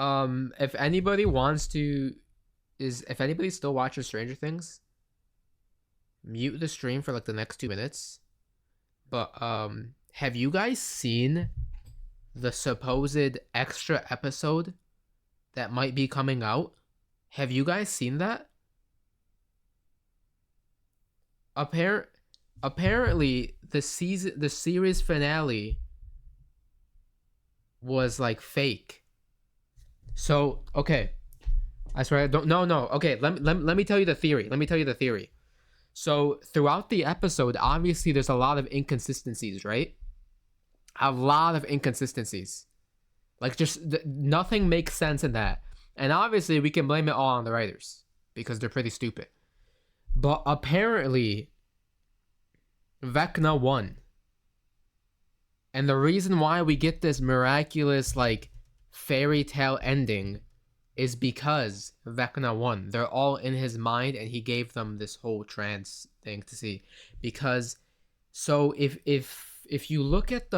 If anybody wants to, if anybody still watches Stranger Things, mute the stream for like the next 2 minutes. But have you guys seen the supposed extra episode that might be coming out? Have you guys seen that? Apparently the series finale was like fake. So okay, I swear I don't. No. Okay, let me tell you the theory. So throughout the episode, obviously there's a lot of inconsistencies, right? A lot of inconsistencies. Like just nothing makes sense in that. And obviously we can blame it all on the writers because they're pretty stupid. But apparently Vecna won. And the reason why we get this miraculous like fairy tale ending is because Vecna won. They're all in his mind and he gave them this whole trance thing to see. Because so if you look at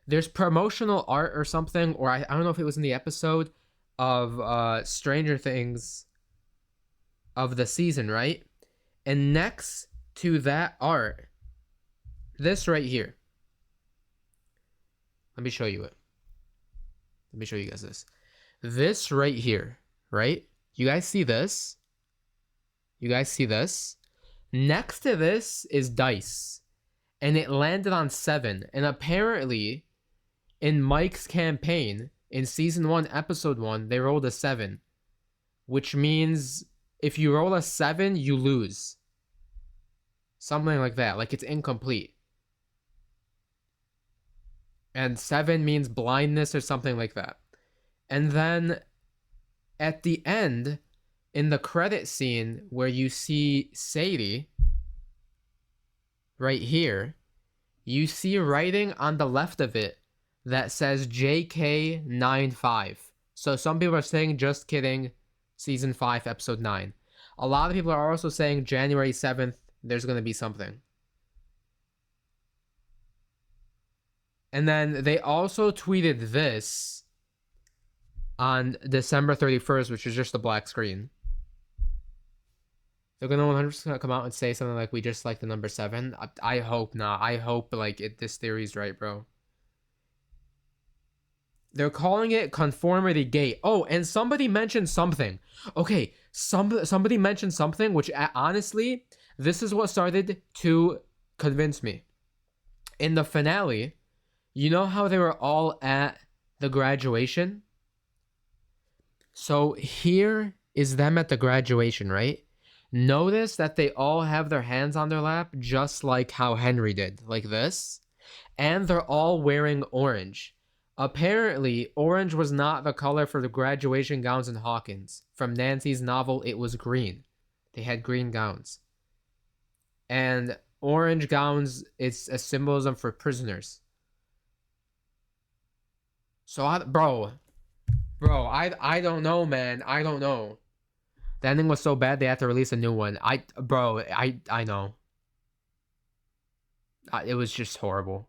there's promotional art or something, or I don't know if it was in the episode of Stranger Things of the season, right? And next to that art, this right here. Let me show you it. Let me show you guys this. This right here, right? You guys see this? You guys see this? Next to this is dice. And it landed on 7. And apparently, in Mike's campaign, in season 1, episode 1, they rolled a 7. Which means if you roll a 7, you lose. Something like that. Like it's incomplete. And 7 means blindness or something like that. And then at the end, in the credit scene where you see Sadie, right here, you see writing on the left of it that says JK95. So some people are saying, just kidding, season 5, episode 9. A lot of people are also saying January 7th, there's going to be something. And then they also tweeted this on December 31st, which is just a black screen. They're gonna 100% come out and say something like, we just like the number 7. I hope not. I hope like this theory's right, bro. They're calling it Conformity Gate. Oh, and somebody mentioned something. Okay, somebody mentioned something, which honestly, this is what started to convince me. In the finale, you know how they were all at the graduation? So here is them at the graduation, right? Notice that they all have their hands on their lap, just like how Henry did, like this. And they're all wearing orange. Apparently, orange was not the color for the graduation gowns in Hawkins. From Nancy's novel, it was green. They had green gowns. And orange gowns, it's a symbolism for prisoners. So, I don't know, man. I don't know. The ending was so bad they had to release a new one. I know. It was just horrible.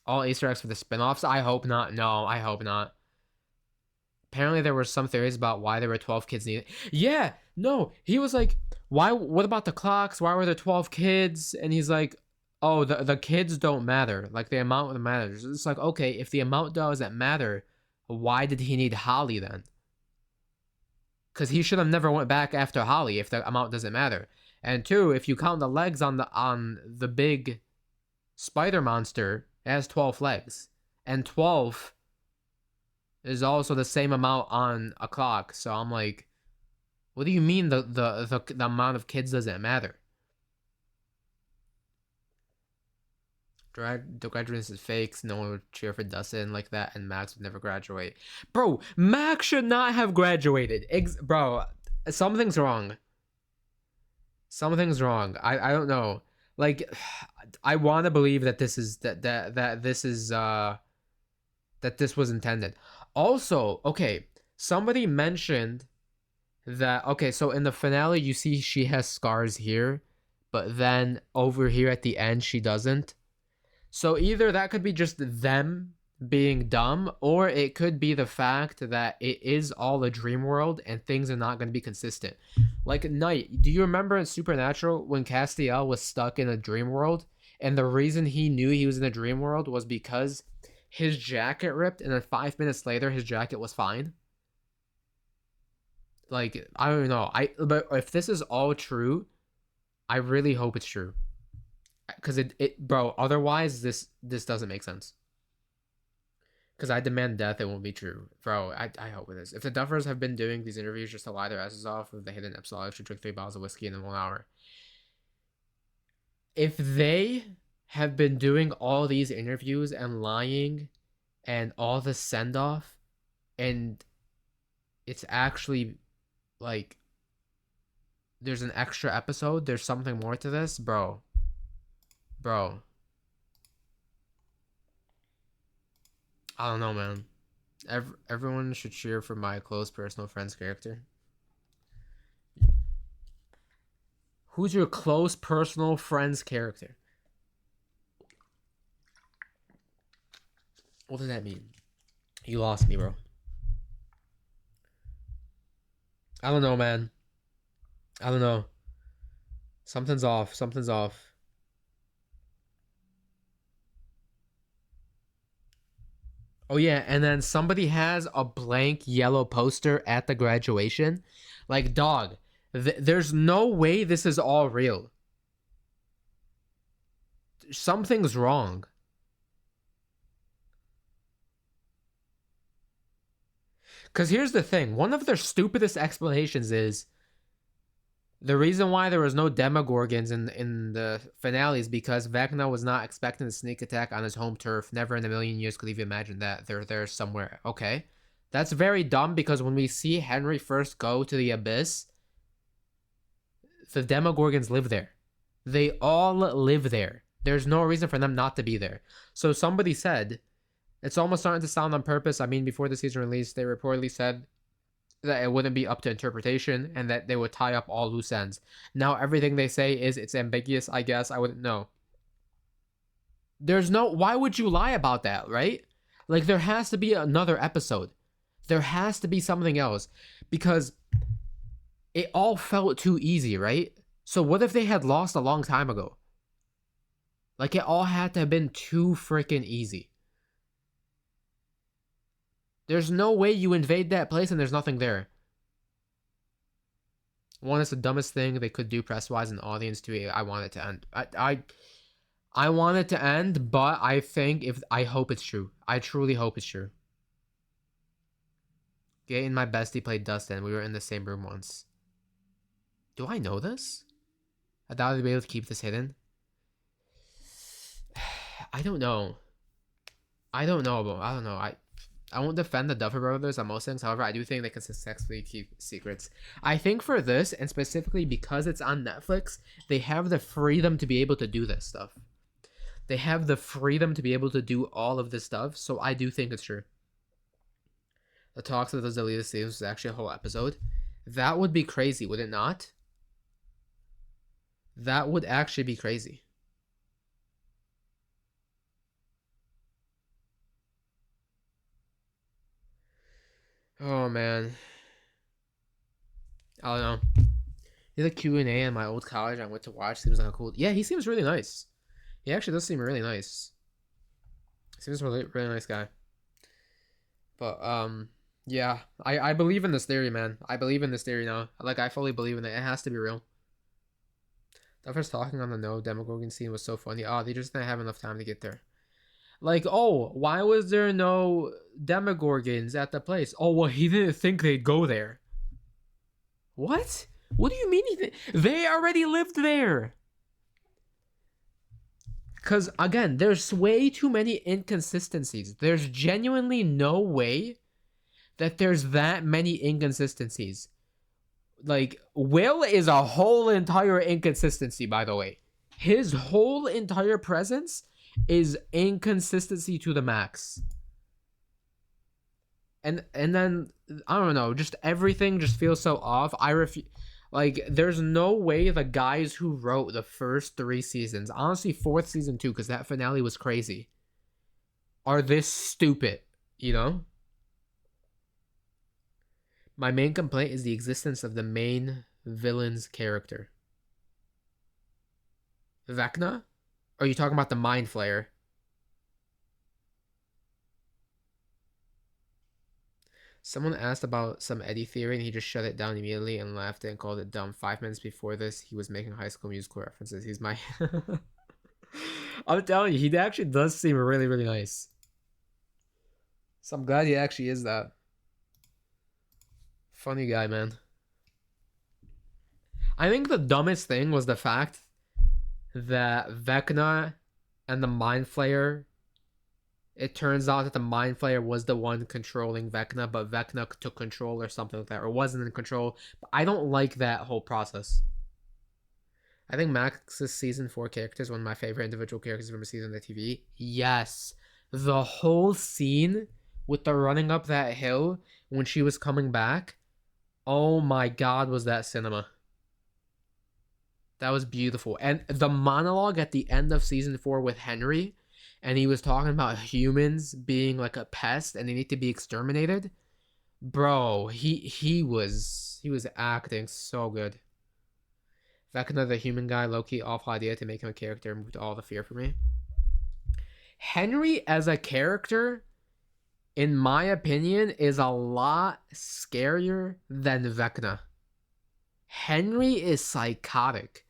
All Easter eggs for the spin-offs? I hope not. No, I hope not. Apparently there were some theories about why there were 12 kids needed. Yeah, no, he was like, why? What about the clocks? Why were there 12 kids? And he's like, oh, the kids don't matter. Like the amount matters. It's like, okay, if the amount doesn't matter, why did he need Holly then? Because he should have never went back after Holly if the amount doesn't matter. And 2, if you count the legs on the big spider monster, it has 12 legs. And 12 is also the same amount on a clock. So I'm like, what do you mean the amount of kids doesn't matter? The graduation is fakes. No one would cheer for Dustin like that, and Max would never graduate. Bro, Max should not have graduated. Bro, something's wrong. Something's wrong. I don't know. Like, I want to believe that this is that this was intended. Also, okay, somebody mentioned that. Okay, so in the finale, you see she has scars here, but then over here at the end, she doesn't. So either that could be just them being dumb, or it could be the fact that it is all a dream world and things are not going to be consistent. Like Knight, do you remember in Supernatural when Castiel was stuck in a dream world, and the reason he knew he was in a dream world was because his jacket ripped, and then 5 minutes later his jacket was fine. Like I don't know, but if this is all true, I really hope it's true, because bro. Otherwise, this doesn't make sense. Because I demand death, it won't be true. Bro, I hope it is. If the Duffers have been doing these interviews just to lie their asses off with the hidden episode, should drink 3 bottles of whiskey in 1 hour. If they have been doing all these interviews and lying and all the send off, and it's actually like there's an extra episode, there's something more to this, bro. Bro. I don't know, man. Everyone should cheer for my close personal friend's character. Who's your close personal friend's character? What does that mean? You lost me, bro. I don't know, man. I don't know. Something's off. Something's off. Oh yeah, and then somebody has a blank yellow poster at the graduation. Like, dog, there's no way this is all real. Something's wrong. Because here's the thing. One of their stupidest explanations is the reason why there was no Demogorgons in the finale is because Vecna was not expecting a sneak attack on his home turf. Never in a million years could he imagine that they're there somewhere. Okay. That's very dumb because when we see Henry first go to the abyss, the Demogorgons live there. They all live there. There's no reason for them not to be there. So somebody said, it's almost starting to sound on purpose. I mean, before the season release, they reportedly said that it wouldn't be up to interpretation and that they would tie up all loose ends. Now everything they say is it's ambiguous, I guess. I wouldn't know. There's no, why would you lie about that, right? Like, there has to be another episode. There has to be something else because it all felt too easy, right? So what if they had lost a long time ago? Like, it all had to have been too freaking easy. There's no way you invade that place and there's nothing there. One, is the dumbest thing they could do press-wise in the audience. Two, I want it to end. I want it to end, but I hope it's true. I truly hope it's true. Gay and my bestie played Dustin. We were in the same room once. Do I know this? I thought I'd be able to keep this hidden. I don't know. I don't know. I won't defend the Duffer Brothers on most things. However, I do think they can successfully keep secrets. I think for this, and specifically because it's on Netflix, they have the freedom to be able to do this stuff. They have the freedom to be able to do all of this stuff, so I do think it's true. The talks of those deleted scenes was actually a whole episode. That would be crazy, would it not? That would actually be crazy. Oh, man. I don't know. He's a Q&A in my old college I went to watch. Seems like a cool... Yeah, he seems really nice. He actually does seem really nice. Seems really, really nice guy. But, yeah. I believe in this theory, man. I believe in this theory now. Like, I fully believe in it. It has to be real. Duffer's talking on the no Demogorgon scene was so funny. Oh, they just didn't have enough time to get there. Like, oh, why was there no Demogorgons at the place? Oh, well, he didn't think they'd go there. What? What do you mean? They already lived there. Because, again, there's way too many inconsistencies. There's genuinely no way that there's that many inconsistencies. Like, Will is a whole entire inconsistency, by the way. His whole entire presence is inconsistency to the max. And then, I don't know, just everything just feels so off. Like, there's no way the guys who wrote the first 3 seasons, honestly 4th season too, because that finale was crazy, are this stupid, you know? My main complaint is the existence of the main villain's character. Vecna? Or are you talking about the Mind Flayer? Someone asked about some Eddie theory and he just shut it down immediately and laughed and called it dumb. 5 minutes before this, he was making High School Musical references. He's my. I'm telling you, he actually does seem really, really nice. So I'm glad he actually is that. Funny guy, man. I think the dumbest thing was the fact that Vecna and the Mind Flayer. It turns out that the Mind Flayer was the one controlling Vecna, but Vecna took control or something like that, or wasn't in control. But I don't like that whole process. I think Max's season 4 character is one of my favorite individual characters from a season of the TV. Yes. The whole scene with the running up that hill when she was coming back. Oh my god, was that cinema. That was beautiful. And the monologue at the end of season 4 with Henry, and he was talking about humans being like a pest and they need to be exterminated. Bro, he was acting so good. Vecna, the human guy, low-key awful idea to make him a character and moved all the fear for me. Henry as a character, in my opinion, is a lot scarier than Vecna. Henry is psychotic.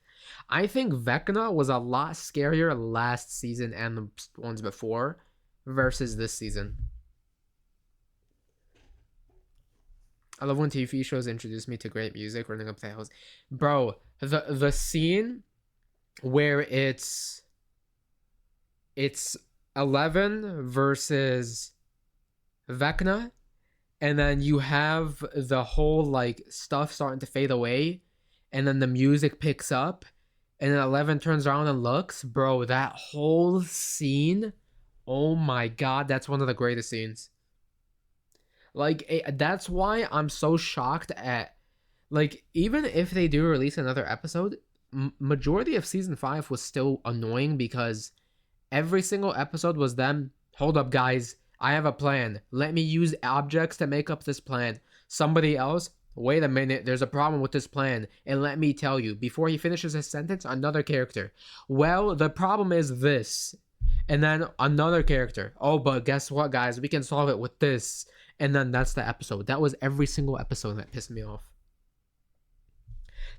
I think Vecna was a lot scarier last season and the ones before versus this season. I love when TV shows introduce me to great music, running up the hills. Bro, the scene where it's 11 versus Vecna, and then you have the whole like stuff starting to fade away, and then the music picks up, and then 11 turns around and looks. Bro, that whole scene, oh my god, that's one of the greatest scenes. Like, that's why I'm so shocked at, like, even if they do release another episode, majority of season 5 was still annoying because every single episode was them, hold up guys, I have a plan, let me use objects to make up this plan. Somebody else, wait a minute, there's a problem with this plan, and let me tell you. Before he finishes his sentence, another character, well, the problem is this. And then another character, oh, but guess what guys, we can solve it with this. And then that's the episode. That was every single episode that pissed me off.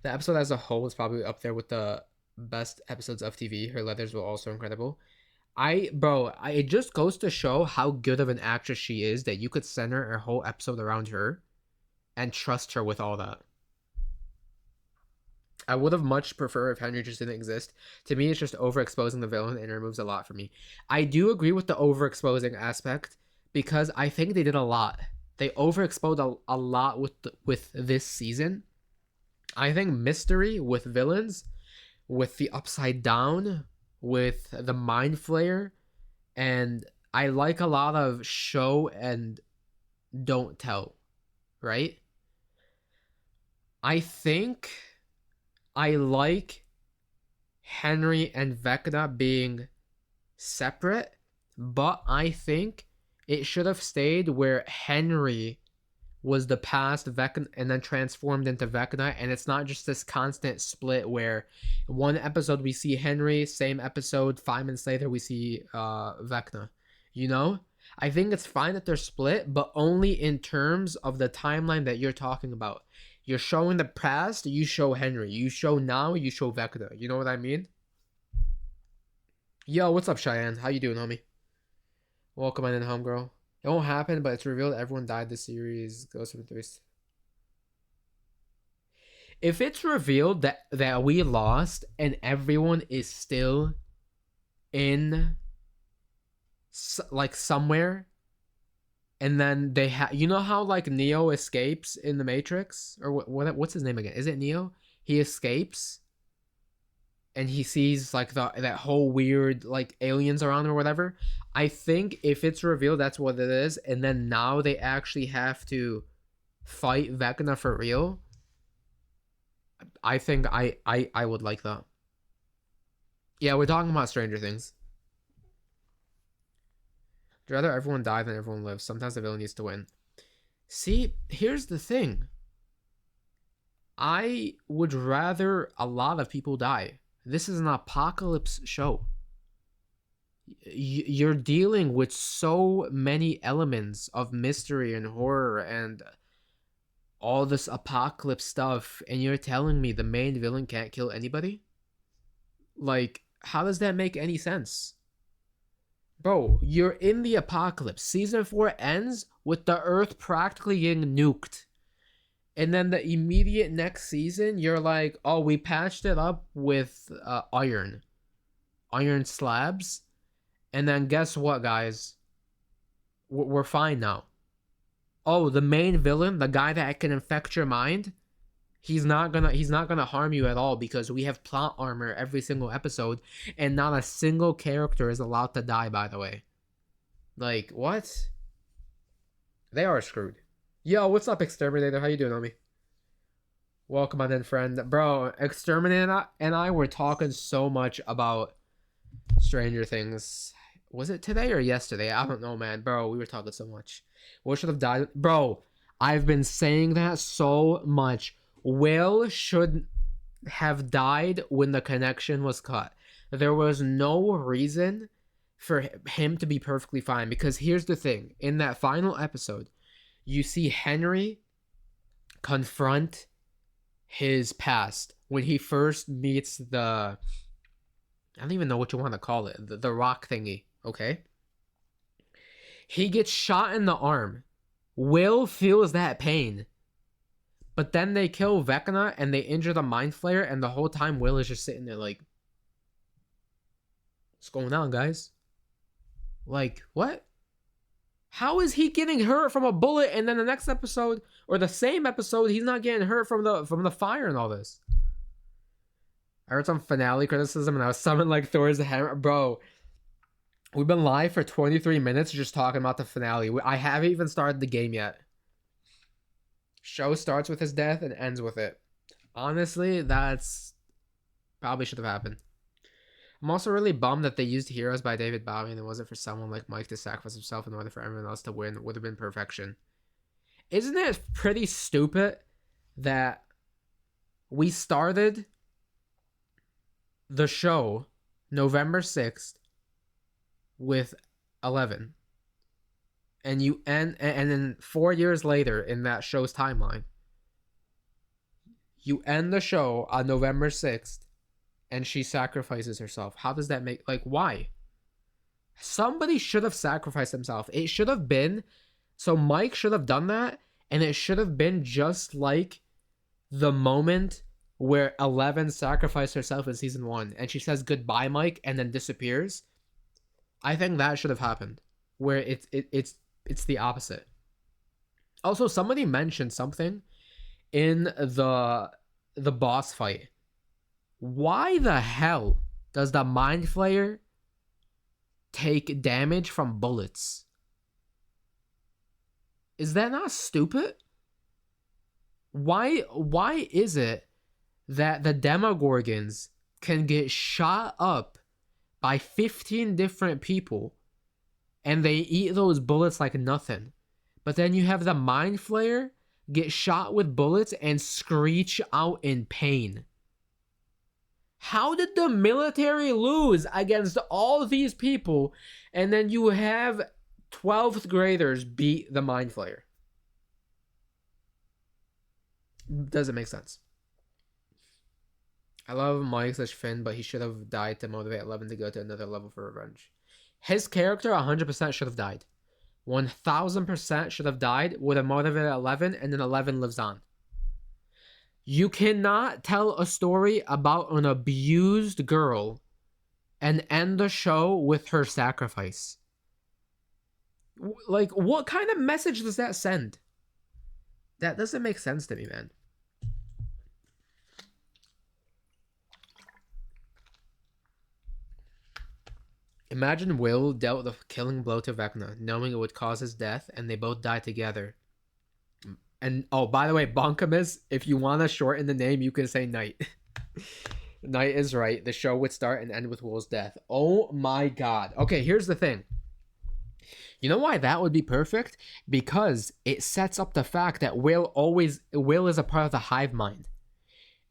The episode as a whole is probably up there with the best episodes of TV. Her leathers were also incredible. It just goes to show how good of an actress she is that you could center a whole episode around her and trust her with all that. I would have much preferred if Henry just didn't exist. To me, it's just overexposing the villain and it removes a lot from me. I do agree with the overexposing aspect because I think they did a lot. They overexposed a lot with this season. I think mystery with villains, with the Upside Down, with the Mind Flayer, and I like a lot of show and don't tell, right? I think I like Henry and Vecna being separate, but I think it should have stayed where Henry was the past Vecna and then transformed into Vecna, and it's not just this constant split where one episode we see Henry, same episode 5 minutes later we see Vecna. You know, I think it's fine that they're split, but only in terms of the timeline that you're talking about. You're showing the past, you show Henry. You show now, you show Vecna. You know what I mean? Yo, what's up, Cheyenne? How you doing, homie? Welcome in, homegirl. It won't happen, but it's revealed everyone died this series. Goes from three. If it's revealed that we lost and everyone is still in like somewhere, and then they have, you know how like Neo escapes in the Matrix, or what's his name again? Is it Neo? He escapes and he sees like that whole weird like aliens around him or whatever. I think if it's revealed that's what it is, and then now they actually have to fight Vecna for real, I think I would like that. Yeah, we're talking about Stranger Things. I'd rather everyone die than everyone live. Sometimes the villain needs to win. See, here's the thing. I would rather a lot of people die. This is an apocalypse show. You're dealing with so many elements of mystery and horror and all this apocalypse stuff, and you're telling me the main villain can't kill anybody? Like, how does that make any sense? Bro, you're in the apocalypse. Season 4 ends with the Earth practically getting nuked. And then the immediate next season, you're like, oh, we patched it up with iron slabs. And then guess what, guys? We're fine now. Oh, the main villain, the guy that can infect your mind, he's not gonna harm you at all because we have plot armor every single episode, and not a single character is allowed to die, by the way. Like, what? They are screwed. Yo, what's up, Exterminator? How you doing, homie? Welcome on in, friend. Bro, Exterminator and I were talking so much about Stranger Things. Was it today or yesterday? I don't know, man. Bro, we were talking so much. What should have died? Bro, I've been saying that so much. Will should have died when the connection was cut. There was no reason for him to be perfectly fine, because here's the thing. In that final episode, you see Henry confront his past when he first meets the... I don't even know what you want to call it. The rock thingy, okay? He gets shot in the arm. Will feels that pain. But then they kill Vecna and they injure the Mind Flayer, and the whole time Will is just sitting there like, what's going on, guys? Like, what? How is he getting hurt from a bullet, and then the next episode, or the same episode, he's not getting hurt from the fire and all this? I heard some finale criticism, and I was summoned like Thor's hammer. Bro, we've been live for 23 minutes just talking about the finale. I haven't even started the game yet. Show starts with his death and ends with it. Honestly, that's probably should have happened. I'm also really bummed that they used Heroes by David Bowie and it wasn't for someone like Mike to sacrifice himself in order for everyone else to win. Would have been perfection. Isn't it pretty stupid that we started the show November 6th with 11, and you end, and then 4 years later in that show's timeline, you end the show on November 6th and she sacrifices herself? How does that make, like, why? Somebody should have sacrificed himself. It should have been, so Mike should have done that, and it should have been just like the moment where 11 sacrificed herself in season 1 and she says goodbye, Mike, and then disappears. I think that should have happened, where it's the opposite. Also, somebody mentioned something in the boss fight. Why the hell does the Mind Flayer take damage from bullets? Is that not stupid? Why is it that the Demogorgons can get shot up by 15 different people and they eat those bullets like nothing, but then you have the Mind Flayer get shot with bullets and screech out in pain? How did the military lose against all these people, and then you have 12th graders beat the Mind Flayer? Doesn't make sense. I love Mike/Finn, but he should have died to motivate 11 to go to another level for revenge. His character 100% should have died. 1000% should have died, would have motivated 11, and then 11 lives on. You cannot tell a story about an abused girl and end the show with her sacrifice. Like, what kind of message does that send? That doesn't make sense to me, man. Imagine Will dealt the killing blow to Vecna, knowing it would cause his death, and they both die together. And, oh, by the way, Bonkamus, if you want to shorten the name, you can say Knight. Knight is right. The show would start and end with Will's death. Oh my god. Okay, here's the thing. You know why that would be perfect? Because it sets up the fact that Will is a part of the hive mind.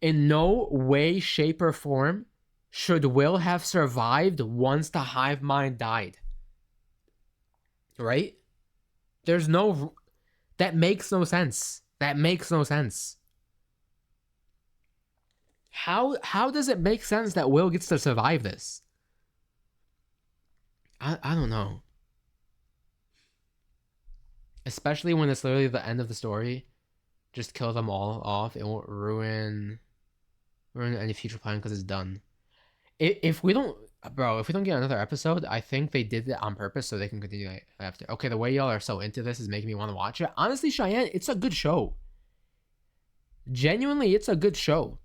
In no way, shape, or form should Will have survived once the hive mind died. Right? There's no... That makes no sense. That makes no sense. How does it make sense that Will gets to survive this? I don't know. Especially when it's literally the end of the story. Just kill them all off. It won't ruin any future plan because it's done. If we don't get another episode, I think they did it on purpose so they can continue after. Okay, the way y'all are so into this is making me want to watch it. Honestly, Cheyenne, it's a good show. Genuinely, it's a good show.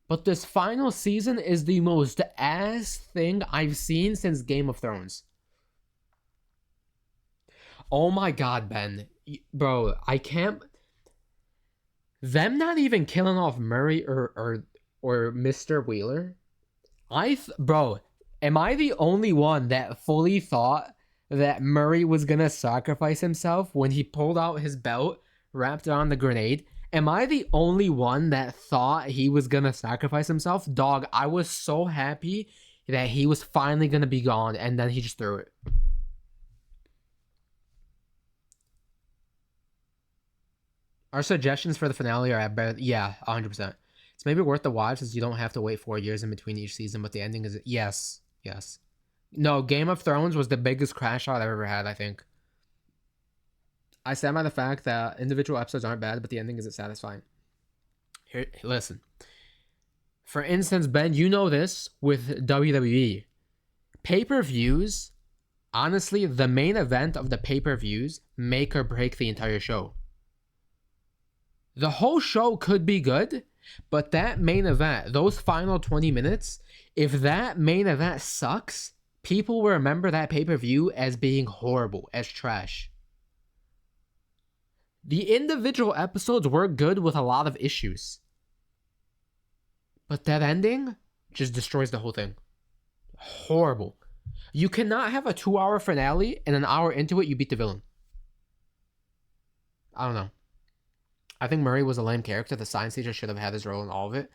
But this final season is the most ass thing I've seen since Game of Thrones. Oh my god, Ben. Bro, I can't... Them not even killing off Murray or Mr. Wheeler? Bro, am I the only one that fully thought that Murray was gonna sacrifice himself when he pulled out his belt, wrapped it on the grenade? Am I the only one that thought he was gonna sacrifice himself? Dog, I was so happy that he was finally gonna be gone, and then he just threw it. Our suggestions for the finale are yeah, 100%. It's maybe worth the watch since you don't have to wait 4 years in between each season, but the ending is... Yes. No, Game of Thrones was the biggest crash out I've ever had, I think. I stand by the fact that individual episodes aren't bad, but the ending isn't satisfying. Here, listen. For instance, Ben, you know this with WWE. Pay-per-views, honestly, the main event of the pay-per-views make or break the entire show. The whole show could be good, but that main event, those final 20 minutes, if that main event sucks, people will remember that pay-per-view as being horrible, as trash. The individual episodes were good with a lot of issues. But that ending just destroys the whole thing. Horrible. You cannot have a 2-hour finale and an hour into it you beat the villain. I don't know. I think Murray was a lame character. The science teacher should have had his role in all of it.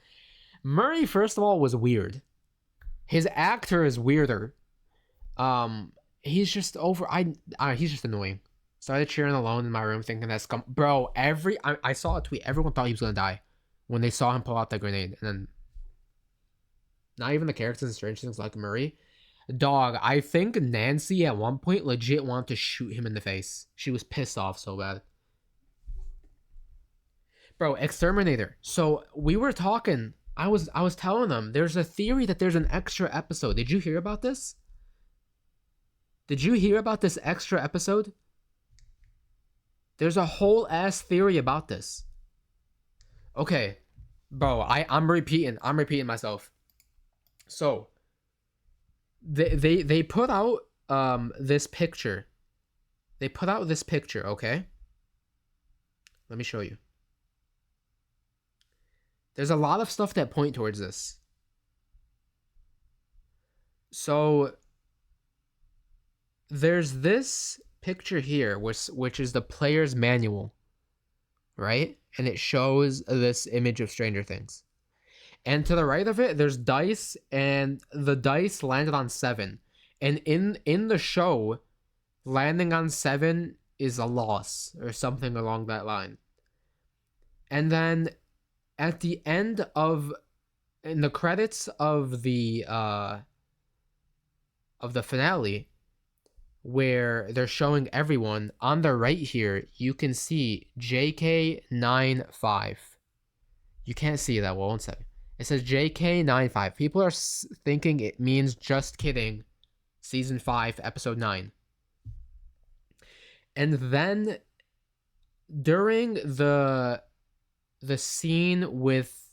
Murray, first of all, was weird. His actor is weirder. He's just he's just annoying. Started cheering alone in my room thinking that's bro, I saw a tweet. Everyone thought he was gonna die when they saw him pull out the grenade. And then not even the characters in Strange Things like Murray. Dog, I think Nancy at one point legit wanted to shoot him in the face. She was pissed off so bad. Bro, Exterminator. So we were talking. I was telling them there's a theory that there's an extra episode. Did you hear about this? Did you hear about this extra episode? There's a whole ass theory about this. Okay, bro, I'm repeating myself. So they put out this picture. They put out this picture, okay? Let me show you. There's a lot of stuff that point towards this. So there's this picture here, which is the player's manual, right? And it shows this image of Stranger Things. And to the right of it, there's dice, and the dice landed on 7. And in the show, landing on 7 is a loss, or something along that line. And then at the end in the credits of the finale, where they're showing everyone, on the right here, you can see JK95. You can't see that well, one second. It says JK95. People are thinking it means Just Kidding, Season 5, Episode 9. And then during the scene with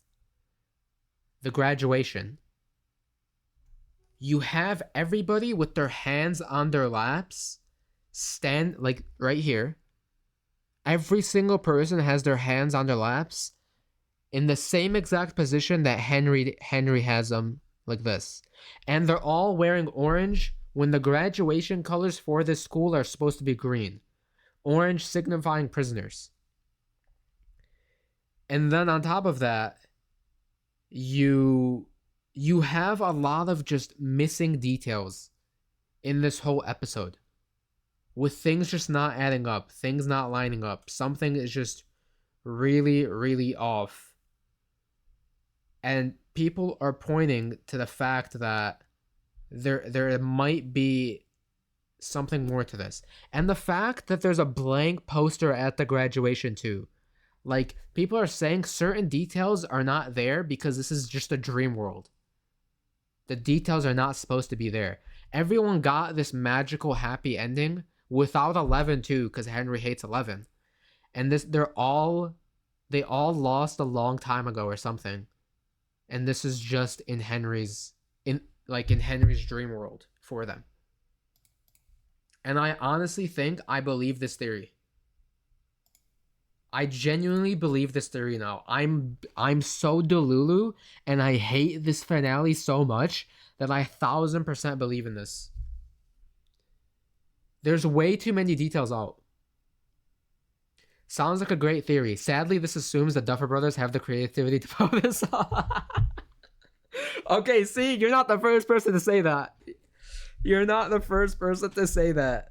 the graduation, you have everybody with their hands on their laps, stand like right here. Every single person has their hands on their laps in the same exact position that Henry has them, like this. And they're all wearing orange when the graduation colors for this school are supposed to be green, orange signifying prisoners. And then on top of that, you have a lot of just missing details in this whole episode, with things just not adding up, things not lining up. Something is just really, really off. And people are pointing to the fact that there might be something more to this. And the fact that there's a blank poster at the graduation too. Like, people are saying certain details are not there because this is just a dream world. The details are not supposed to be there. Everyone got this magical happy ending without 11 too, because Henry hates 11. And they all lost a long time ago or something. And this is just in Henry's dream world for them. And I honestly think I believe this theory. I genuinely believe this theory now. I'm so delulu, and I hate this finale so much that I 1000% believe in this. There's way too many details out. Sounds like a great theory. Sadly, this assumes the Duffer Brothers have the creativity to pull this off. Okay, see, you're not the first person to say that. You're not the first person to say that.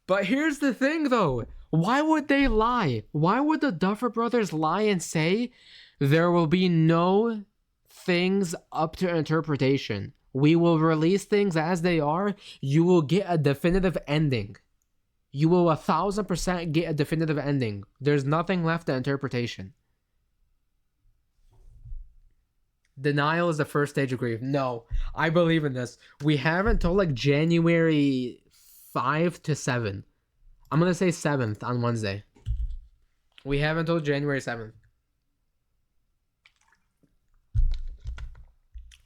But here's the thing, though. Why would they lie? Why would the Duffer Brothers lie and say there will be no things up to interpretation? We will release things as they are. You will get a definitive ending. You will 1000% get a definitive ending. There's nothing left to interpretation. Denial is the first stage of grief. No, I believe in this. We have until like January 5 to 7. I'm going to say 7th on Wednesday. We have until January 7th.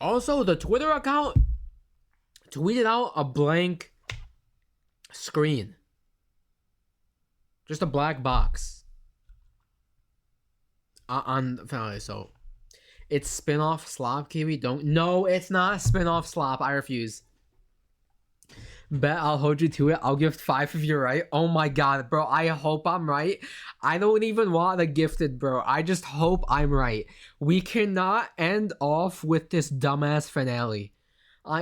Also, the Twitter account tweeted out a blank screen. Just a black box. On finally, so it's spin-off slop, Kiwi. No, it's not spin-off slop. I refuse. Bet I'll hold you to it. I'll gift 5 if you're right. Oh my god, bro. I hope I'm right. I don't even want the gifted, bro. I just hope I'm right. We cannot end off with this dumbass finale.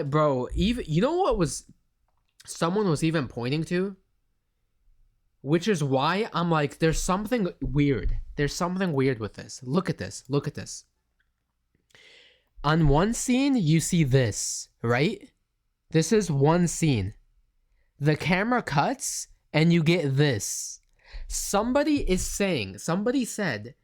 Bro, even you know what was someone was even pointing to? Which is why I'm like, there's something weird. There's something weird with this. Look at this. Look at this. On one scene, you see this, right? This is one scene. The camera cuts and you get this. Somebody said,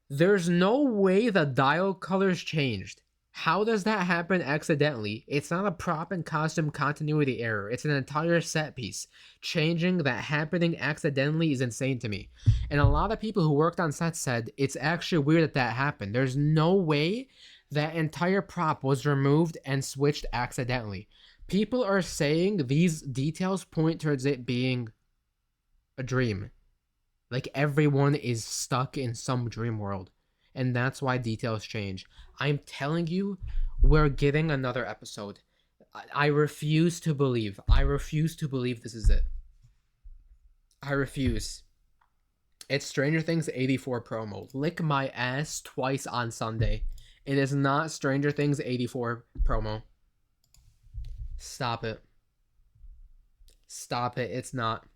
there's no way the dial colors changed. How does that happen accidentally? It's not a prop and costume continuity error. It's an entire set piece. Changing that happening accidentally is insane to me. And a lot of people who worked on sets said it's actually weird that happened. There's no way that entire prop was removed and switched accidentally. People are saying these details point towards it being a dream. Like everyone is stuck in some dream world. And that's why details change. I'm telling you, we're getting another episode. I refuse to believe. I refuse to believe this is it. I refuse. It's Stranger Things 84 promo. Lick my ass twice on Sunday. It is not Stranger Things 84 promo. Stop it. Stop it. It's not.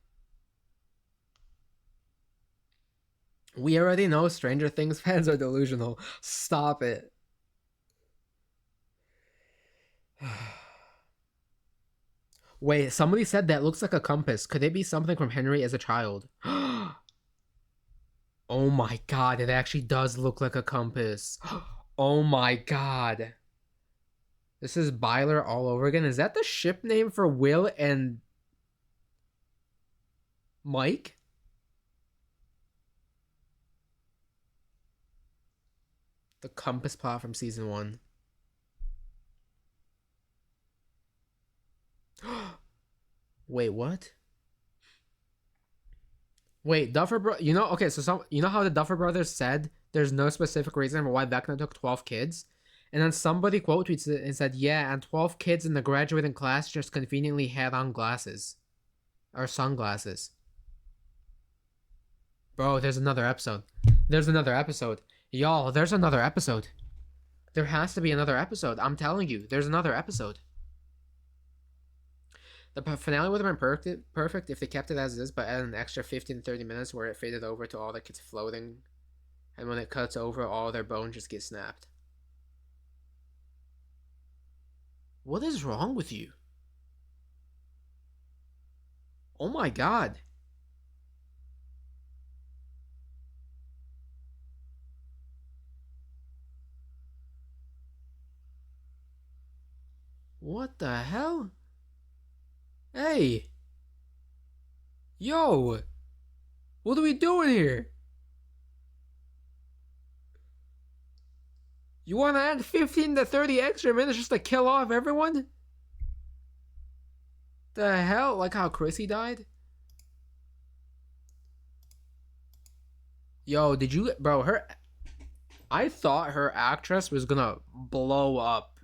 We already know Stranger Things fans are delusional. Stop it. Wait, somebody said that looks like a compass. Could it be something from Henry as a child? Oh my god, it actually does look like a compass. Oh my god. This is Byler all over again. Is that the ship name for Will and Mike? The compass plot from season 1. Wait, what? Wait, you know, okay, so you know how the Duffer Brothers said there's no specific reason for why Vecna took 12 kids? And then somebody quote tweets it and said, yeah, and 12 kids in the graduating class just conveniently had on glasses. Or sunglasses. Bro, there's another episode. There's another episode. Y'all, there's another episode. There has to be another episode. I'm telling you, there's another episode. The finale would have been perfect if they kept it as is, but added an extra 15 to 30 minutes where it faded over to all the kids floating. And when it cuts over, all their bones just get snapped. What is wrong with you? Oh my god. What the hell? Hey. Yo. What are we doing here? You want to add 15 to 30 extra minutes just to kill off everyone? The hell? Like how Chrissy died? Yo, did you... Bro, her... I thought her actress was gonna blow up.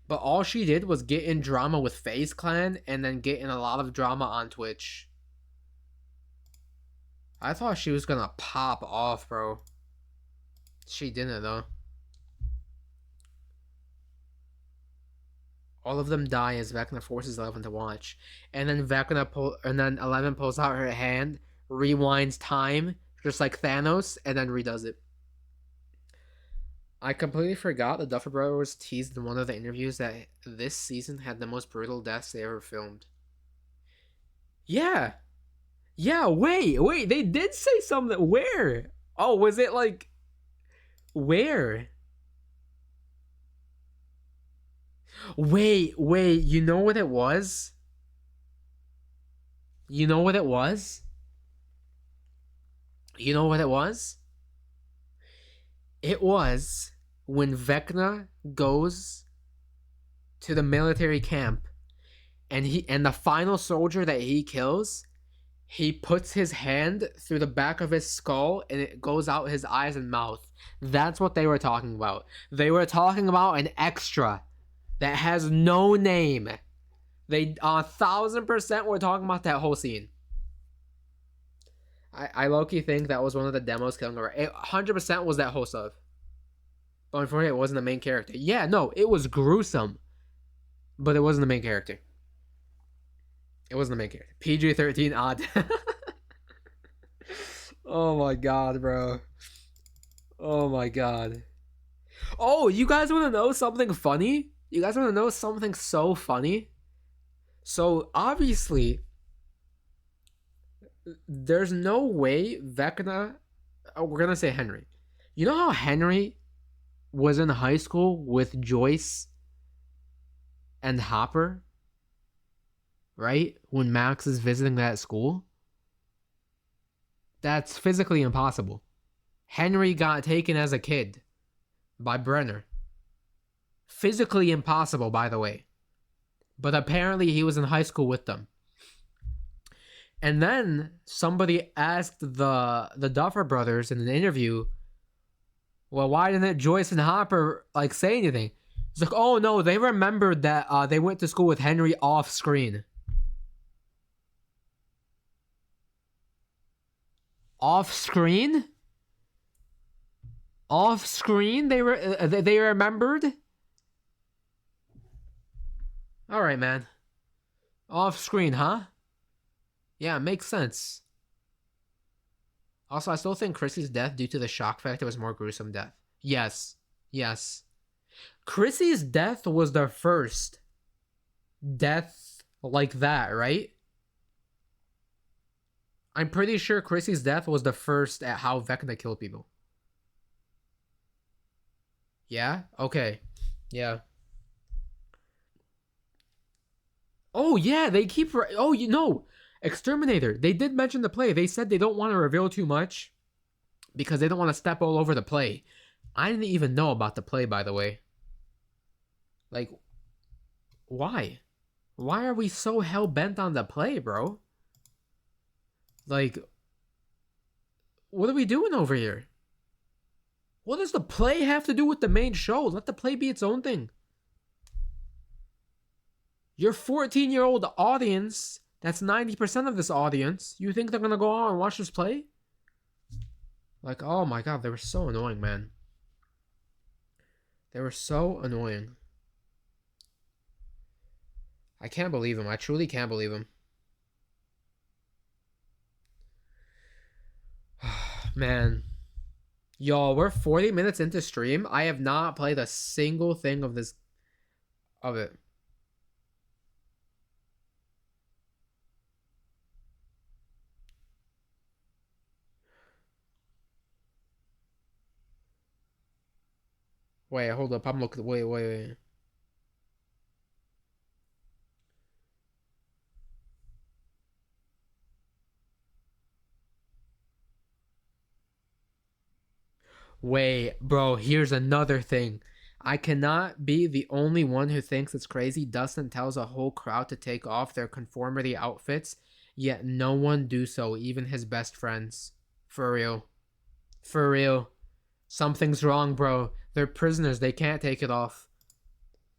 But all she did was get in drama with FaZe Clan and then get in a lot of drama on Twitch. I thought she was gonna pop off, bro. She didn't, though. All of them die as Vecna forces 11 to watch. And then and then 11 pulls out her hand, rewinds time, just like Thanos, and then redoes it. I completely forgot the Duffer Brothers teased in one of the interviews that this season had the most brutal deaths they ever filmed. Yeah. Yeah, wait, they did say something. Where? Oh, was it like... Where? Wait, you know what it was? You know what it was? You know what it was? It was when Vecna goes to the military camp and the final soldier that he kills, he puts his hand through the back of his skull and it goes out his eyes and mouth. That's what they were talking about. They were talking about an extra that has no name. They 1,000% were talking about that whole scene. I low-key think that was one of the demos killing her. It 100% was that whole stuff. But unfortunately, it wasn't the main character. Yeah, no, it was gruesome. But it wasn't the main character. It wasn't the main character. PG-13 odd. Oh my god, bro. Oh my god. Oh, you guys want to know something funny? You guys want to know something so funny? So, obviously... There's no way Vecna... Oh, we're gonna say Henry. You know how Henry was in high school with Joyce and Hopper? Right? When Max is visiting that school? That's physically impossible. Henry got taken as a kid by Brenner. Physically impossible, by the way. But apparently he was in high school with them. And then somebody asked the Duffer Brothers in an interview, well, why didn't Joyce and Hopper like say anything? It's like, oh no, they remembered that they went to school with Henry off screen. Off screen? Off screen? They remembered? All right, man. Off screen, huh? Yeah, it makes sense. Also, I still think Chrissy's death due to the shock factor was more gruesome death. Yes. Chrissy's death was the first death like that, right? I'm pretty sure Chrissy's death was the first at how Vecna killed people. Yeah? Okay. Yeah. Oh, yeah, they keep... Oh, you know... Exterminator. They did mention the play. They said they don't want to reveal too much because they don't want to step all over the play. I didn't even know about the play, by the way. Like, why? Why are we so hell-bent on the play, bro? Like, what are we doing over here? What does the play have to do with the main show? Let the play be its own thing. Your 14-year-old audience, that's 90% of this audience, you think they're gonna go on and watch this play? Like, oh my god, they were so annoying, man. They were so annoying. I can't believe him. I truly can't believe him. Man. Y'all, we're 40 minutes into stream. I have not played a single thing of this. Of it. Wait, hold up. I'm looking. Wait. Wait, bro, here's another thing. I cannot be the only one who thinks it's crazy. Dustin tells a whole crowd to take off their conformity outfits, yet no one do so, even his best friends. For real. For real. Something's wrong, bro. They're prisoners. They can't take it off.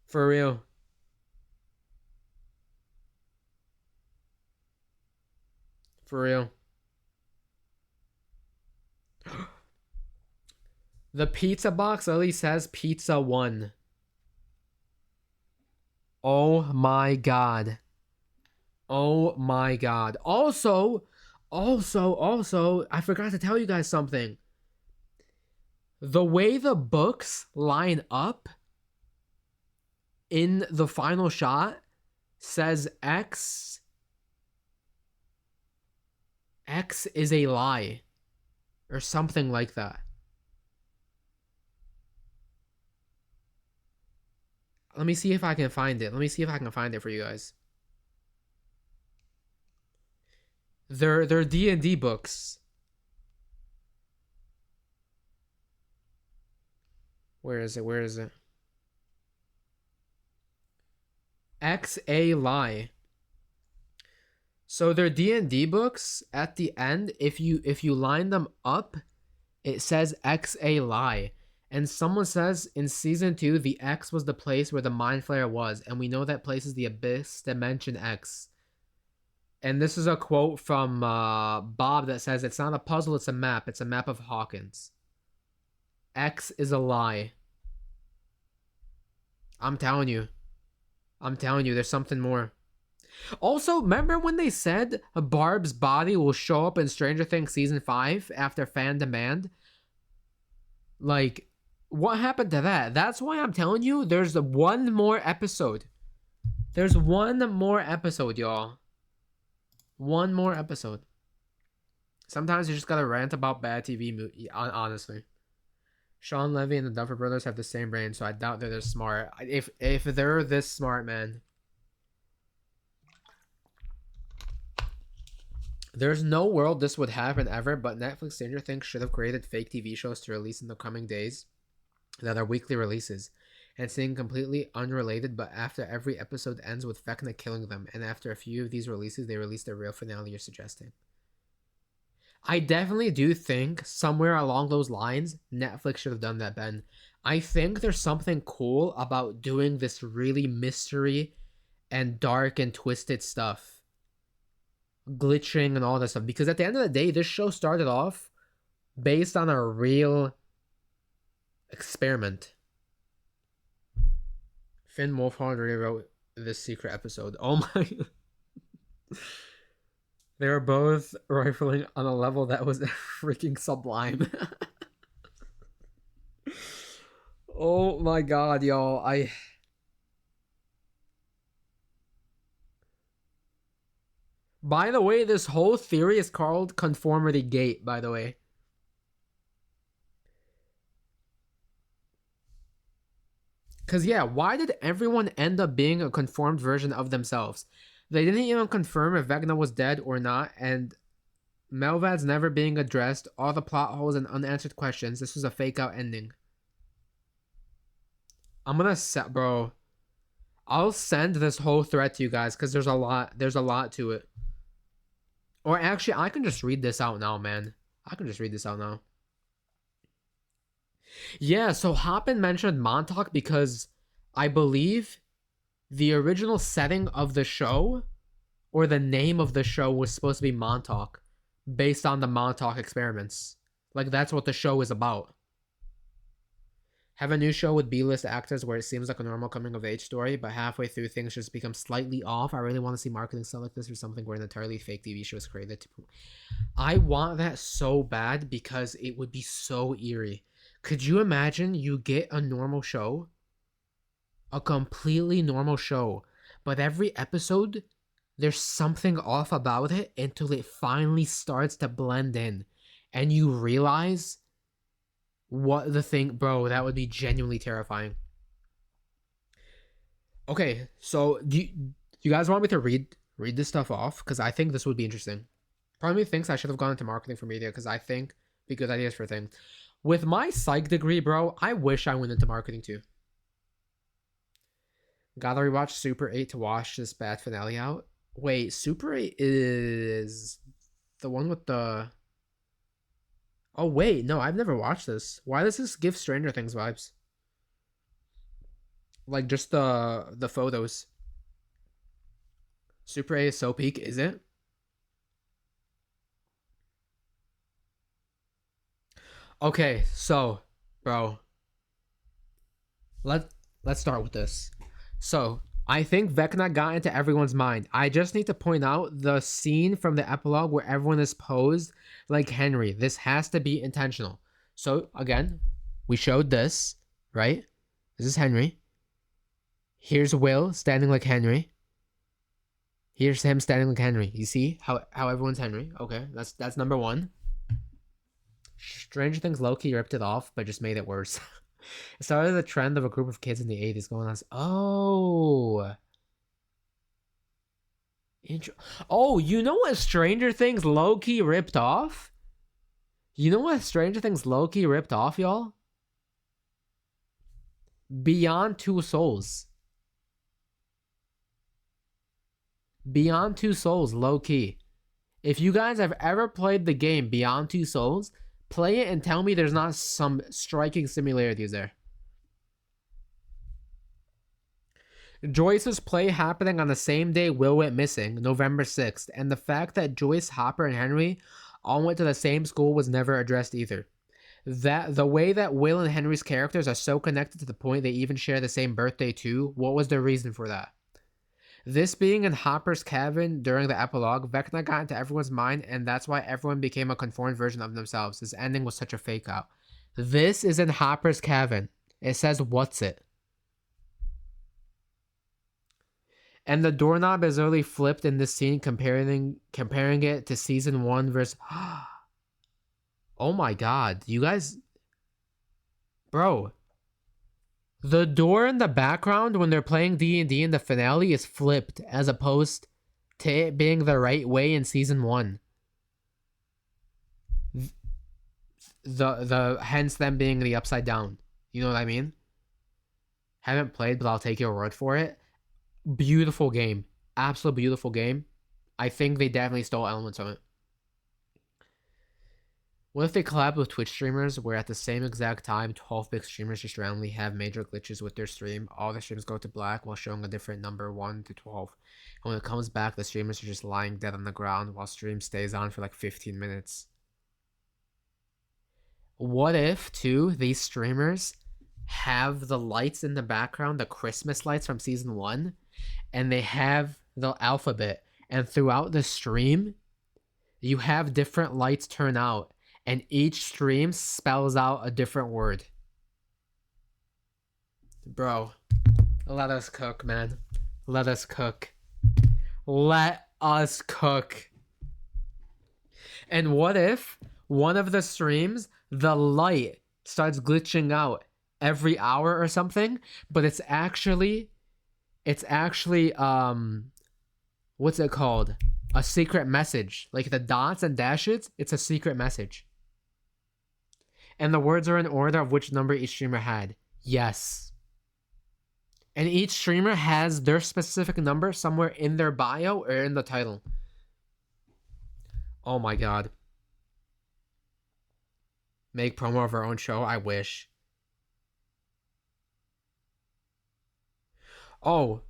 For real. For real. The pizza box literally says pizza 1. Oh my god. Oh my god. Also, I forgot to tell you guys something. The way the books line up in the final shot says X is a lie or something like that. Let me see if I can find it. Let me see if I can find it for you guys. They're D&D books. Where is it? Where is it? X a lie. So they're D&D books. At the end, if you line them up, it says X a lie. And someone says in season 2, the X was the place where the Mind Flayer was, and we know that place is the Abyss Dimension X. And this is a quote from Bob that says, "It's not a puzzle, it's a map. It's a map of Hawkins. X is a lie." I'm telling you. There's something more. Also, remember when they said Barb's body will show up in Stranger Things Season 5 after fan demand? Like, what happened to that? That's why I'm telling you, there's one more episode. There's one more episode, y'all. One more episode. Sometimes you just gotta rant about bad TV, honestly. Sean Levy and the Duffer Brothers have the same brain, so I doubt they're this smart. If they're this smart, man. There's no world this would happen ever, but Netflix Stranger Things should have created fake TV shows to release in the coming days that are weekly releases, and seem completely unrelated, but after every episode ends with Vecna killing them, and after a few of these releases, they release the real finale you're suggesting. I definitely do think somewhere along those lines, Netflix should have done that, Ben. I think there's something cool about doing this really mystery and dark and twisted stuff. Glitching and all that stuff. Because at the end of the day, this show started off based on a real experiment. Finn Wolfhard rewrote this secret episode. Oh my... They were both rifling on a level that was freaking sublime. Oh my god, y'all. By the way, this whole theory is called Conformity Gate, by the way. Because, yeah, why did everyone end up being a conformed version of themselves? They didn't even confirm if Vecna was dead or not, and Melvad's never being addressed, all the plot holes and unanswered questions. This was a fake out ending. I'm gonna set, bro. I'll send this whole thread to you guys because there's a lot to it. Or actually, I can just read this out now, man. I can just read this out now. Yeah, so Hoppin mentioned Montauk because I believe the original setting of the show or the name of the show was supposed to be Montauk based on the Montauk experiments. Like that's what the show is about. Have a new show with B-list actors where it seems like a normal coming of age story, but halfway through things just become slightly off. I really want to see marketing stuff like this or something where an entirely fake TV show is created. I want that so bad because it would be so eerie. Could you imagine you get a normal show, a completely normal show, but every episode there's something off about it until it finally starts to blend in and you realize what the thing, bro, that would be genuinely terrifying. Okay, so do you guys want me to read this stuff off? Because I think this would be interesting. Part of me thinks I should have gone into marketing for media because I think be good ideas for things. With my psych degree, bro, I wish I went into marketing too. Gotta rewatch Super 8 to wash this bad finale out. Wait, Super 8 is the one with the. Oh wait, no, I've never watched this. Why does this give Stranger Things vibes? Like just the photos. Super 8 is so peak, is it? Okay, so, bro, let let's start with this. So, I think Vecna got into everyone's mind. I just need to point out the scene from the epilogue where everyone is posed like Henry. This has to be intentional. So, again, we showed this, right? This is Henry. Here's Will standing like Henry. Here's him standing like Henry. You see how everyone's Henry? Okay, that's number one. Stranger Things low-key ripped it off, but just made it worse. It started the trend of a group of kids in the 80s going on. Oh. Oh, you know what Stranger Things low-key ripped off? You know what Stranger Things low-key ripped off, y'all? Beyond Two Souls. Beyond Two Souls, low-key. If you guys have ever played the game Beyond Two Souls, play it and tell me there's not some striking similarities there. Joyce's play happening on the same day Will went missing, November 6th, and the fact that Joyce, Hopper, and Henry all went to the same school was never addressed either. That the way that Will and Henry's characters are so connected to the point they even share the same birthday too, what was the reason for that? This being in Hopper's cabin during the epilogue, Vecna got into everyone's mind, and that's why everyone became a conformed version of themselves. This ending was such a fake out. This is in Hopper's cabin. It says, "What's it?" And the doorknob is really flipped in this scene, comparing it to season 1 versus. Oh my god, you guys, bro. The door in the background when they're playing D&D in the finale is flipped as opposed to it being the right way in season 1. The hence them being the upside down. You know what I mean? Haven't played, but I'll take your word for it. Beautiful game. Absolute beautiful game. I think they definitely stole elements from it. What if they collab with Twitch streamers where at the same exact time 12 big streamers just randomly have major glitches with their stream? All the streams go to black while showing a different number 1 to 12. And when it comes back, the streamers are just lying dead on the ground while stream stays on for like 15 minutes. What if, too, these streamers have the lights in the background, the Christmas lights from season 1, and they have the alphabet, and throughout the stream, you have different lights turn out, and each stream spells out a different word. Bro, let us cook, man. Let us cook. Let us cook. And what if one of the streams, the light starts glitching out every hour or something, but it's actually what's it called? A secret message. Like the dots and dashes, it's a secret message. And the words are in order of which number each streamer had. Yes. And each streamer has their specific number somewhere in their bio or in the title. Oh my god. Make promo of our own show? I wish. Oh,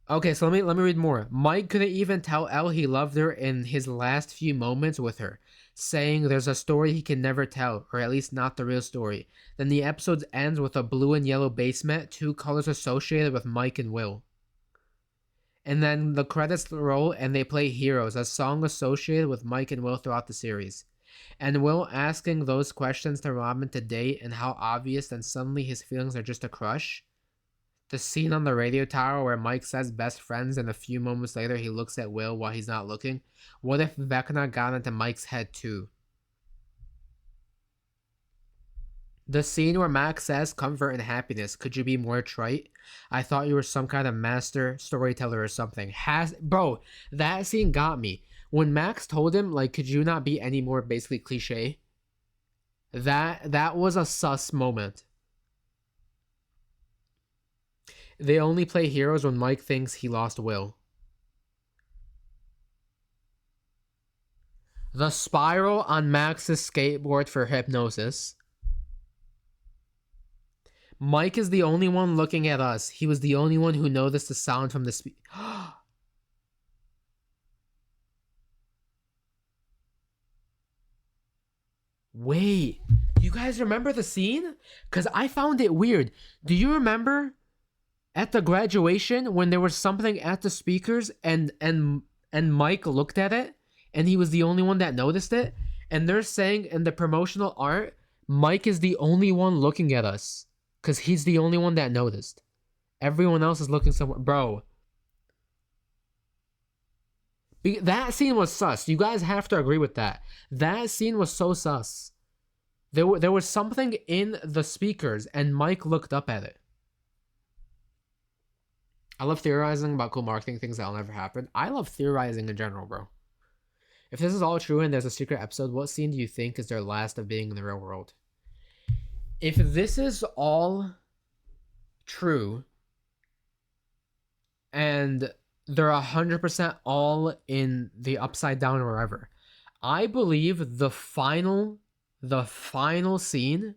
okay. So let me read more. Mike couldn't even tell Elle he loved her in his last few moments with her, saying there's a story he can never tell, or at least not the real story. Then the episode ends with a blue and yellow basement, two colors associated with Mike and Will. And then the credits roll and they play Heroes, a song associated with Mike and Will throughout the series. And Will asking those questions to Robin to date and how obvious then suddenly his feelings are just a crush. The scene on the radio tower where Mike says best friends and a few moments later he looks at Will while he's not looking. What if Vecna got into Mike's head too? The scene where Max says comfort and happiness, could you be more trite? I thought you were some kind of master storyteller or something. Bro, that scene got me. When Max told him, like, could you not be any more basically cliche? That was a sus moment. They only play Heroes when Mike thinks he lost Will. The spiral on Max's skateboard for hypnosis. Mike is the only one looking at us. He was the only one who noticed the sound from the Wait, you guys remember the scene? Because I found it weird. Do you remember at the graduation when there was something at the speakers and Mike looked at it and he was the only one that noticed it? And they're saying in the promotional art, Mike is the only one looking at us because he's the only one that noticed. Everyone else is looking somewhere. Bro, that scene was sus. You guys have to agree with that. That scene was so sus. There was something in the speakers, and Mike looked up at it. I love theorizing about cool marketing things that'll never happen. I love theorizing in general, bro. If this is all true and there's a secret episode, what scene do you think is their last of being in the real world? If this is all true, and they're 100% all in the upside down or wherever, I believe the final scene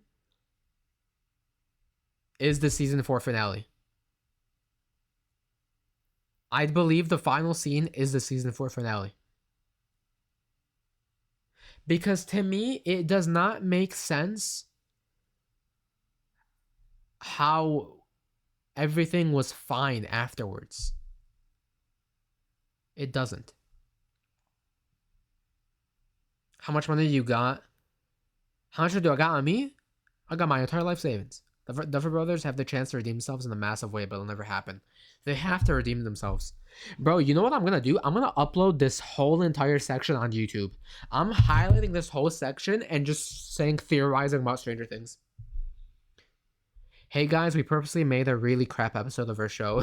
is the season 4 finale. I believe the final scene is the season 4 finale. Because to me, it does not make sense how everything was fine afterwards. It doesn't. How much money you got? How much do I got on me? I got my entire life savings. The Duffer Brothers have the chance to redeem themselves in a massive way, but it'll never happen. They have to redeem themselves. Bro, you know what I'm gonna do? I'm gonna upload this whole entire section on YouTube. I'm highlighting this whole section and just saying theorizing about Stranger Things. Hey guys, we purposely made a really crap episode of our show.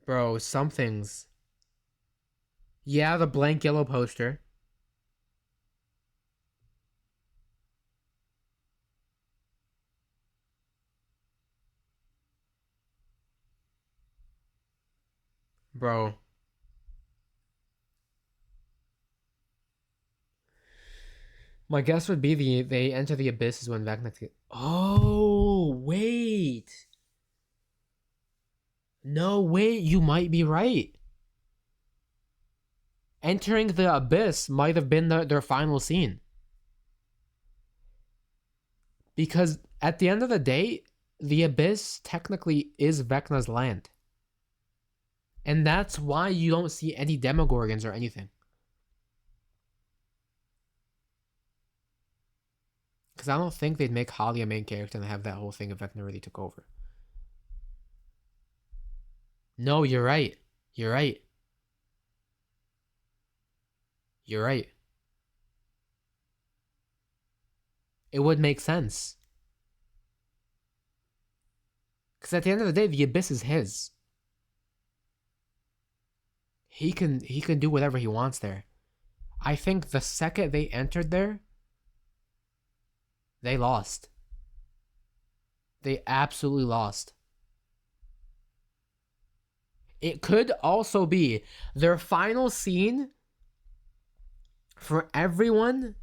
Bro, some things. Yeah, the blank yellow poster. Bro. My guess would be they enter the abysses when Vecna. Oh, wait. No, wait, you might be right. Entering the abyss might have been their final scene. Because at the end of the day, the abyss technically is Vecna's land. And that's why you don't see any Demogorgons or anything. Because I don't think they'd make Holly a main character and have that whole thing if Vecna really took over. No, you're right. You're right. You're right. It would make sense. Because at the end of the day, the abyss is his. He can do whatever he wants there. I think the second they entered there, they lost. They absolutely lost. It could also be their final scene for everyone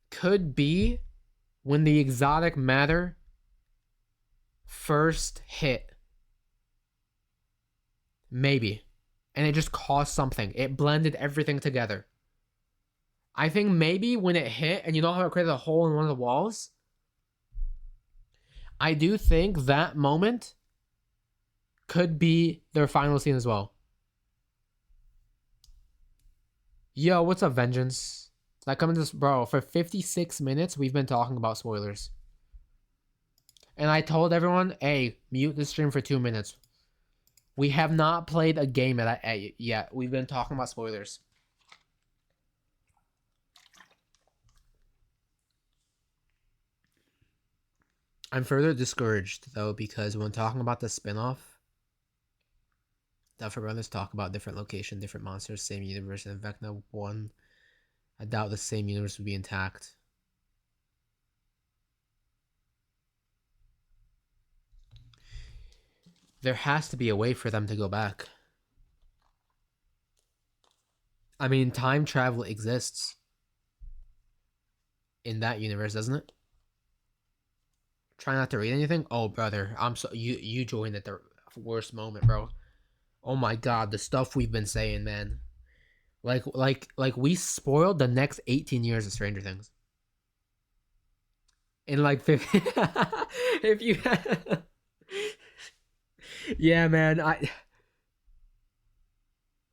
could be when the exotic matter first hit. Maybe. And it just caused something. It blended everything together. I think maybe when it hit, and you know how it created a hole in one of the walls? I do think that moment could be their final scene as well. Yo, what's up, Vengeance? Like, coming to this, bro, for 56 minutes, we've been talking about spoilers. And I told everyone, hey, mute the stream for 2 minutes. We have not played a game yet. We've been talking about spoilers. I'm further discouraged, though, because when talking about the spin-off, Duffer Brothers talk about different location, different monsters, same universe, and Vecna 1, I doubt the same universe would be intact. There has to be a way for them to go back. I mean, time travel exists in that universe, doesn't it? Try not to read anything? Oh, brother, I'm so you joined at the worst moment, bro. Oh my god, the stuff we've been saying, man. Like we spoiled the next 18 years of Stranger Things. In like 50 if you yeah, man.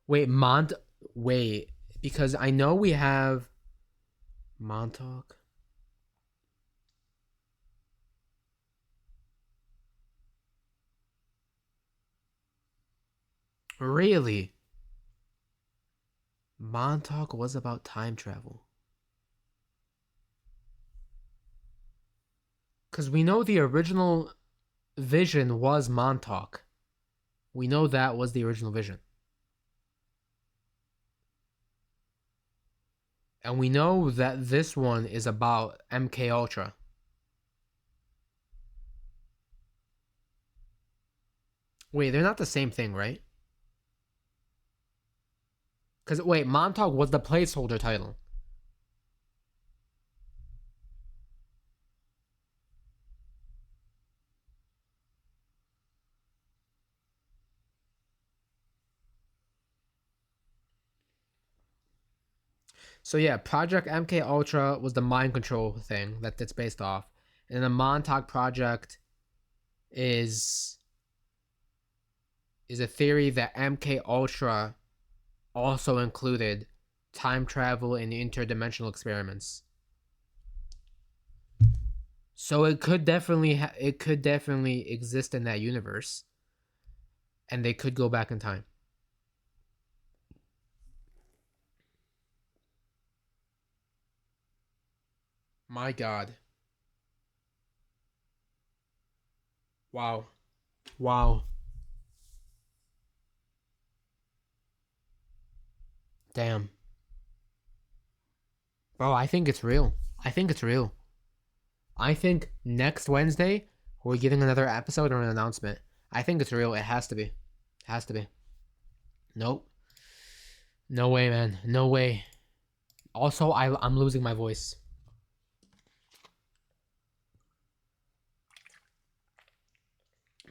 Wait, because I know we have Montauk. Really? Montauk was about time travel. Because we know the original vision was Montauk. We know that was the original vision. And we know that this one is about MK Ultra. Wait, they're not the same thing, right? Because, wait, Montauk was the placeholder title. So yeah, Project MK Ultra was the mind control thing that it's based off. And then the Montauk Project is a theory that MK Ultra also included time travel and interdimensional experiments. So it could definitely exist in that universe, and they could go back in time. My God. Wow. Wow. Damn. Bro, I think it's real. I think it's real. I think next Wednesday we're getting another episode or an announcement. I think it's real. It has to be. It has to be. Nope. No way, man. No way. Also, I'm losing my voice.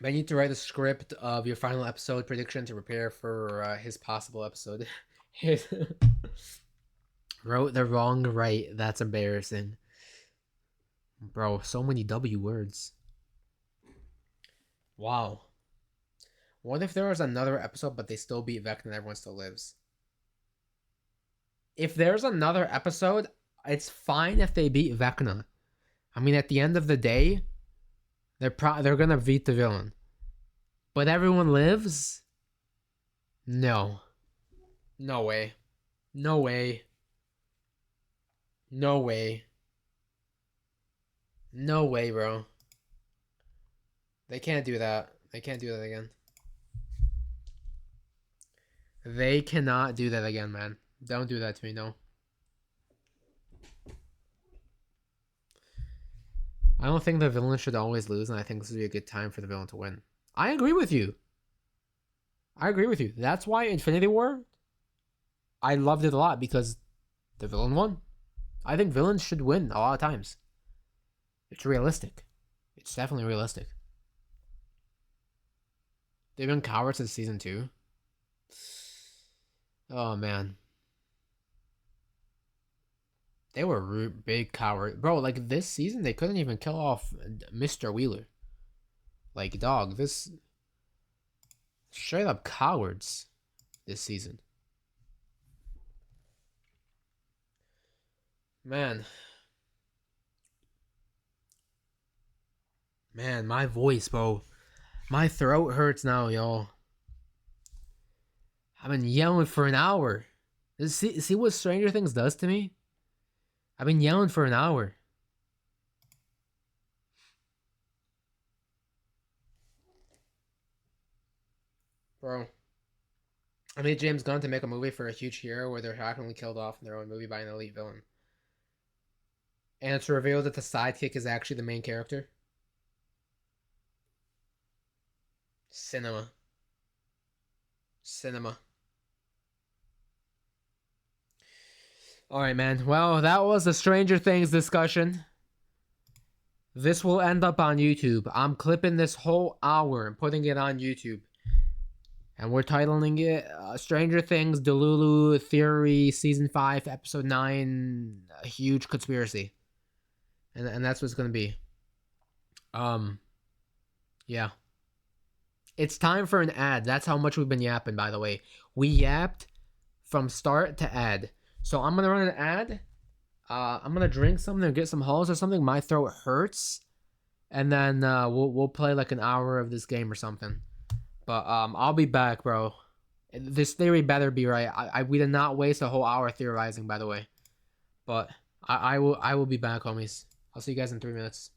I need to write a script of your final episode prediction to prepare for his possible episode. Wrote the wrong right. That's embarrassing. Bro, so many W words. Wow. What if there was another episode, but they still beat Vecna and everyone still lives? If there's another episode, it's fine if they beat Vecna. I mean, at the end of the day, they're gonna beat the villain. But everyone lives? No. No way. No way. No way. No way, bro. They can't do that. They can't do that again. They cannot do that again, man. Don't do that to me, no. I don't think the villain should always lose, and I think this would be a good time for the villain to win. I agree with you. I agree with you. That's why Infinity War, I loved it a lot because the villain won. I think villains should win a lot of times. It's realistic. It's definitely realistic. They've been cowards since season 2. Oh man, they were big cowards, bro. Like this season, they couldn't even kill off Mr. Wheeler. Like dog, this straight up cowards this season. Man, man, my voice, bro. My throat hurts now, y'all. I've been yelling for an hour. See what Stranger Things does to me? I've been yelling for an hour. Bro. I need James Gunn to make a movie for a huge hero where they're shockingly killed off in their own movie by an elite villain. And it's revealed that the sidekick is actually the main character. Cinema. Cinema. Alright, man. Well, that was the Stranger Things discussion. This will end up on YouTube. I'm clipping this whole hour and putting it on YouTube. And we're titling it Stranger Things Delulu Theory Season 5, Episode 9, A Huge Conspiracy. And that's what it's going to be. Yeah. It's time for an ad. That's how much we've been yapping, by the way. We yapped from start to ad. So I'm going to run an ad. I'm going to drink something or get some halls or something. My throat hurts. And then we'll play like an hour of this game or something. But I'll be back, bro. This theory better be right. We did not waste a whole hour theorizing, by the way. But I will be back, homies. I'll see you guys in 3 minutes.